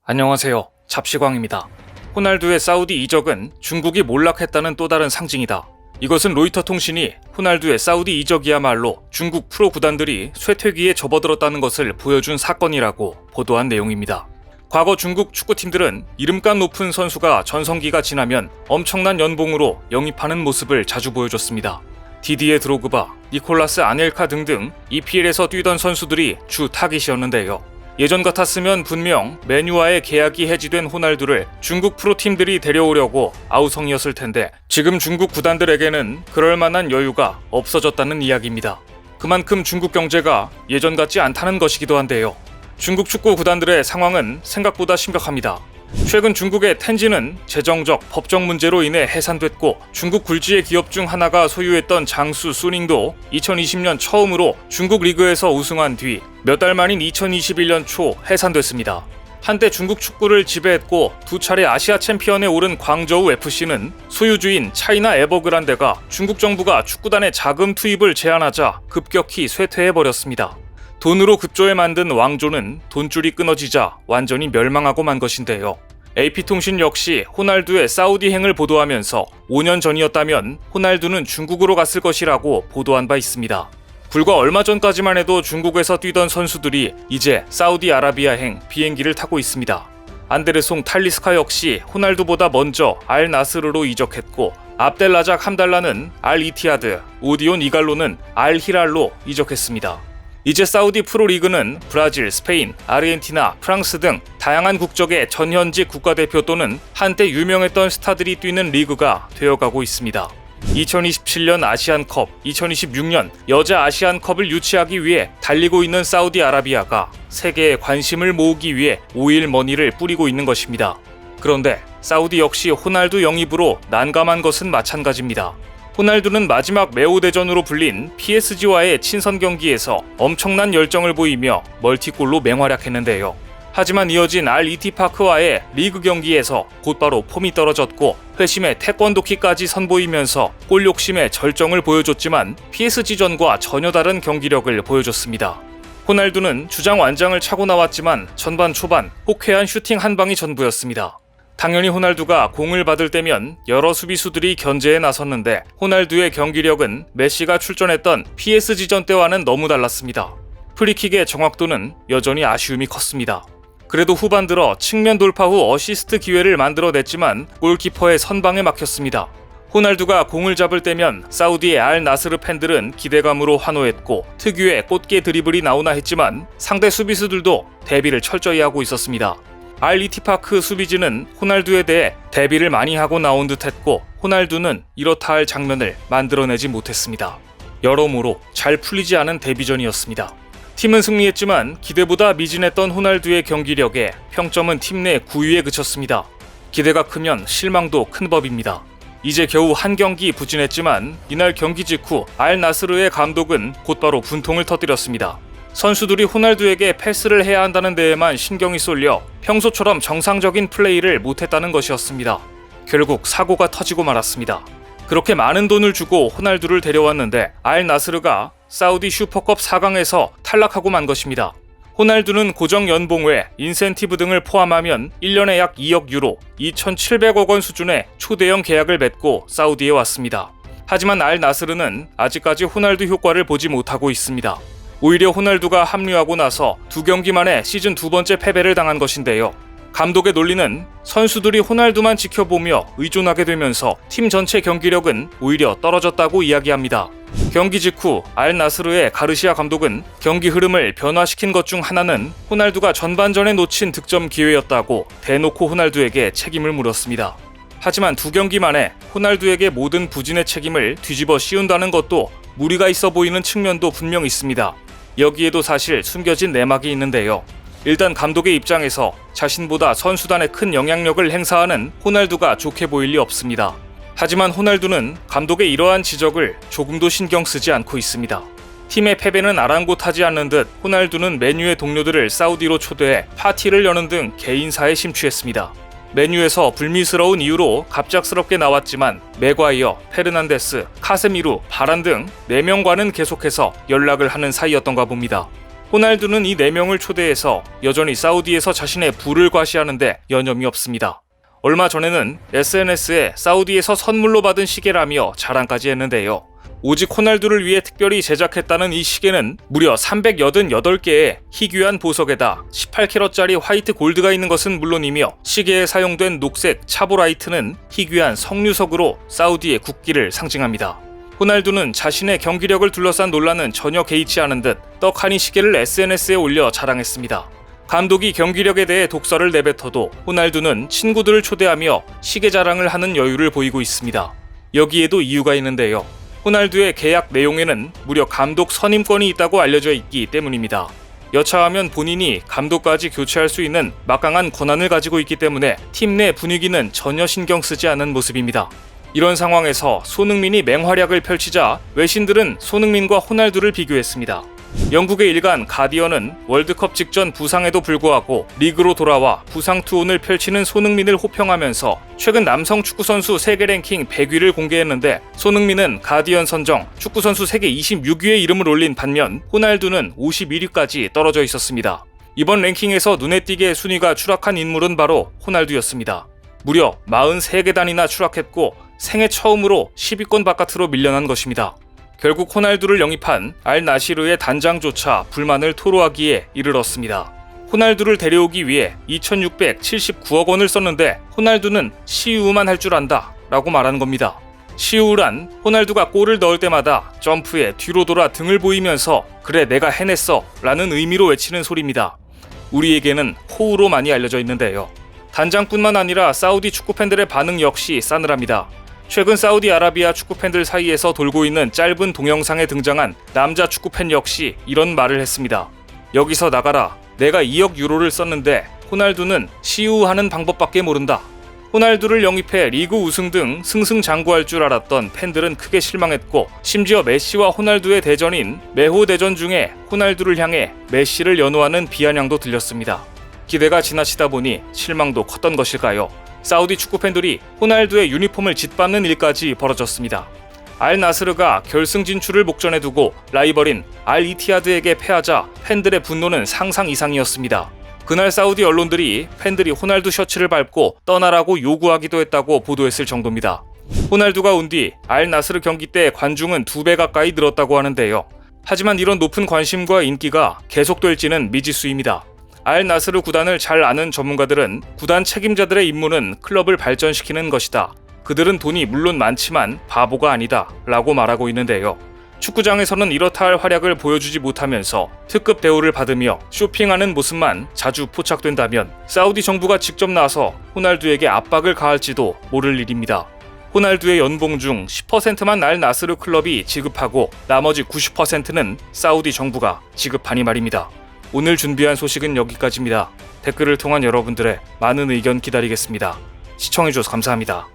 안녕하세요. 잡시광입니다. 호날두의 사우디 이적은 중국이 몰락했다는 또 다른 상징이다. 이것은 로이터 통신이 호날두의 사우디 이적이야말로 중국 프로 구단들이 쇠퇴기에 접어들었다는 것을 보여준 사건이라고 보도한 내용입니다. 과거 중국 축구팀들은 이름값 높은 선수가 전성기가 지나면 엄청난 연봉으로 영입하는 모습을 자주 보여줬습니다. 디디에 드로그바, 니콜라스 아넬카 등등 EPL에서 뛰던 선수들이 주 타깃이었는데요. 예전 같았으면 분명 맨유와의 계약이 해지된 호날두를 중국 프로팀들이 데려오려고 아우성이었을 텐데 지금 중국 구단들에게는 그럴 만한 여유가 없어졌다는 이야기입니다. 그만큼 중국 경제가 예전 같지 않다는 것이기도 한데요. 중국 축구 구단들의 상황은 생각보다 심각합니다. 최근 중국의 텐진은 재정적, 법적 문제로 인해 해산됐고 중국 굴지의 기업 중 하나가 소유했던 장수 수닝도 2020년 처음으로 중국 리그에서 우승한 뒤 몇 달 만인 2021년 초 해산됐습니다. 한때 중국 축구를 지배했고 두 차례 아시아 챔피언에 오른 광저우 FC는 소유주인 차이나 에버그란데가 중국 정부가 축구단의 자금 투입을 제한하자 급격히 쇠퇴해버렸습니다. 돈으로 급조해 만든 왕조는 돈줄이 끊어지자 완전히 멸망하고 만 것인데요. AP통신 역시 호날두의 사우디행을 보도하면서 5년 전이었다면 호날두는 중국으로 갔을 것이라고 보도한 바 있습니다. 불과 얼마 전까지만 해도 중국에서 뛰던 선수들이 이제 사우디아라비아행 비행기를 타고 있습니다. 안데르송 탈리스카 역시 호날두보다 먼저 알 나스르로 이적했고 압델라작 함달라는 알 이티하드, 우디온 이갈로는 알 히랄로 이적했습니다. 이제 사우디 프로리그는 브라질, 스페인, 아르헨티나, 프랑스 등 다양한 국적의 전현직 국가대표 또는 한때 유명했던 스타들이 뛰는 리그가 되어가고 있습니다. 2027년 아시안컵, 2026년 여자 아시안컵을 유치하기 위해 달리고 있는 사우디아라비아가 세계의 관심을 모으기 위해 오일머니를 뿌리고 있는 것입니다. 그런데 사우디 역시 호날두 영입으로 난감한 것은 마찬가지입니다. 호날두는 마지막 메오대전으로 불린 PSG와의 친선 경기에서 엄청난 열정을 보이며 멀티골로 맹활약했는데요. 하지만 이어진 알 이티파크와의 리그 경기에서 곧바로 폼이 떨어졌고 회심의 태권도킥까지 선보이면서 골 욕심의 절정을 보여줬지만 PSG전과 전혀 다른 경기력을 보여줬습니다. 호날두는 주장 완장을 차고 나왔지만 전반 초반 호쾌한 슈팅 한 방이 전부였습니다. 당연히 호날두가 공을 받을 때면 여러 수비수들이 견제에 나섰는데 호날두의 경기력은 메시가 출전했던 PSG전 때와는 너무 달랐습니다. 프리킥의 정확도는 여전히 아쉬움이 컸습니다. 그래도 후반 들어 측면 돌파 후 어시스트 기회를 만들어냈지만 골키퍼의 선방에 막혔습니다. 호날두가 공을 잡을 때면 사우디의 알 나스르 팬들은 기대감으로 환호했고 특유의 꽃게 드리블이 나오나 했지만 상대 수비수들도 대비를 철저히 하고 있었습니다. 알 이티파크 수비진은 호날두에 대해 대비를 많이 하고 나온 듯했고 호날두는 이렇다 할 장면을 만들어내지 못했습니다. 여러모로 잘 풀리지 않은 데뷔전이었습니다. 팀은 승리했지만 기대보다 미진했던 호날두의 경기력에 평점은 팀 내 9위에 그쳤습니다. 기대가 크면 실망도 큰 법입니다. 이제 겨우 한 경기 부진했지만 이날 경기 직후 알 나스르의 감독은 곧바로 분통을 터뜨렸습니다. 선수들이 호날두에게 패스를 해야 한다는 데에만 신경이 쏠려 평소처럼 정상적인 플레이를 못했다는 것이었습니다. 결국 사고가 터지고 말았습니다. 그렇게 많은 돈을 주고 호날두를 데려왔는데 알 나스르가 사우디 슈퍼컵 4강에서 탈락하고 만 것입니다. 호날두는 고정 연봉 외 인센티브 등을 포함하면 1년에 약 2억 유로, 2,700억 원 수준의 초대형 계약을 맺고 사우디에 왔습니다. 하지만 알 나스르는 아직까지 호날두 효과를 보지 못하고 있습니다. 오히려 호날두가 합류하고 나서 두 경기 만에 시즌 두 번째 패배를 당한 것인데요. 감독의 논리는 선수들이 호날두만 지켜보며 의존하게 되면서 팀 전체 경기력은 오히려 떨어졌다고 이야기합니다. 경기 직후 알 나스르의 가르시아 감독은 경기 흐름을 변화시킨 것 중 하나는 호날두가 전반전에 놓친 득점 기회였다고 대놓고 호날두에게 책임을 물었습니다. 하지만 두 경기 만에 호날두에게 모든 부진의 책임을 뒤집어 씌운다는 것도 무리가 있어 보이는 측면도 분명 있습니다. 여기에도 사실 숨겨진 내막이 있는데요. 일단 감독의 입장에서 자신보다 선수단에 큰 영향력을 행사하는 호날두가 좋게 보일 리 없습니다. 하지만 호날두는 감독의 이러한 지적을 조금도 신경 쓰지 않고 있습니다. 팀의 패배는 아랑곳하지 않는 듯 호날두는 맨유의 동료들을 사우디로 초대해 파티를 여는 등 개인사에 심취했습니다. 맨유에서 불미스러운 이유로 갑작스럽게 나왔지만 맥과이어, 페르난데스, 카세미루, 바란 등 4명과는 계속해서 연락을 하는 사이였던가 봅니다. 호날두는 이 4명을 초대해서 여전히 사우디에서 자신의 부를 과시하는데 여념이 없습니다. 얼마 전에는 SNS에 사우디에서 선물로 받은 시계라며 자랑까지 했는데요. 오직 호날두를 위해 특별히 제작했다는 이 시계는 무려 388개의 희귀한 보석에다 18캐럿짜리 화이트 골드가 있는 것은 물론이며 시계에 사용된 녹색 차보라이트는 희귀한 석류석으로 사우디의 국기를 상징합니다. 호날두는 자신의 경기력을 둘러싼 논란은 전혀 개의치 않은 듯 떡하니 시계를 SNS에 올려 자랑했습니다. 감독이 경기력에 대해 독설을 내뱉어도 호날두는 친구들을 초대하며 시계 자랑을 하는 여유를 보이고 있습니다. 여기에도 이유가 있는데요. 호날두의 계약 내용에는 무려 감독 선임권이 있다고 알려져 있기 때문입니다. 여차하면 본인이 감독까지 교체할 수 있는 막강한 권한을 가지고 있기 때문에 팀 내 분위기는 전혀 신경 쓰지 않는 모습입니다. 이런 상황에서 손흥민이 맹활약을 펼치자 외신들은 손흥민과 호날두를 비교했습니다. 영국의 일간 가디언은 월드컵 직전 부상에도 불구하고 리그로 돌아와 부상 투혼을 펼치는 손흥민을 호평하면서 최근 남성 축구선수 세계 랭킹 100위를 공개했는데 손흥민은 가디언 선정 축구선수 세계 26위에 이름을 올린 반면 호날두는 51위까지 떨어져 있었습니다. 이번 랭킹에서 눈에 띄게 순위가 추락한 인물은 바로 호날두였습니다. 무려 43계단이나 추락했고 생애 처음으로 10위권 바깥으로 밀려난 것입니다. 결국 호날두를 영입한 알 나시르의 단장조차 불만을 토로하기에 이르렀습니다. 호날두를 데려오기 위해 2,679억 원을 썼는데 호날두는 시우만 할 줄 안다 라고 말하는 겁니다. 시우란 호날두가 골을 넣을 때마다 점프에 뒤로 돌아 등을 보이면서 그래 내가 해냈어 라는 의미로 외치는 소리입니다. 우리에게는 호우로 많이 알려져 있는데요. 단장뿐만 아니라 사우디 축구팬들의 반응 역시 싸늘합니다. 최근 사우디아라비아 축구팬들 사이에서 돌고 있는 짧은 동영상에 등장한 남자 축구팬 역시 이런 말을 했습니다. 여기서 나가라. 내가 2억 유로를 썼는데 호날두는 시우하는 방법밖에 모른다. 호날두를 영입해 리그 우승 등 승승장구할 줄 알았던 팬들은 크게 실망했고 심지어 메시와 호날두의 대전인 메호 대전 중에 호날두를 향해 메시를 연호하는 비아냥도 들렸습니다. 기대가 지나치다 보니 실망도 컸던 것일까요? 사우디 축구팬들이 호날두의 유니폼을 짓밟는 일까지 벌어졌습니다. 알 나스르가 결승 진출을 목전에 두고 라이벌인 알 이티하드에게 패하자 팬들의 분노는 상상 이상이었습니다. 그날 사우디 언론들이 팬들이 호날두 셔츠를 밟고 떠나라고 요구하기도 했다고 보도했을 정도입니다. 호날두가 온 뒤 알 나스르 경기 때 관중은 2배 가까이 늘었다고 하는데요. 하지만 이런 높은 관심과 인기가 계속될지는 미지수입니다. 알 나스르 구단을 잘 아는 전문가들은 구단 책임자들의 임무는 클럽을 발전시키는 것이다. 그들은 돈이 물론 많지만 바보가 아니다 라고 말하고 있는데요. 축구장에서는 이렇다 할 활약을 보여주지 못하면서 특급 대우를 받으며 쇼핑하는 모습만 자주 포착된다면 사우디 정부가 직접 나서 호날두에게 압박을 가할지도 모를 일입니다. 호날두의 연봉 중 10%만 알 나스르 클럽이 지급하고 나머지 90%는 사우디 정부가 지급하니 말입니다. 오늘 준비한 소식은 여기까지입니다. 댓글을 통한 여러분들의 많은 의견 기다리겠습니다. 시청해주셔서 감사합니다.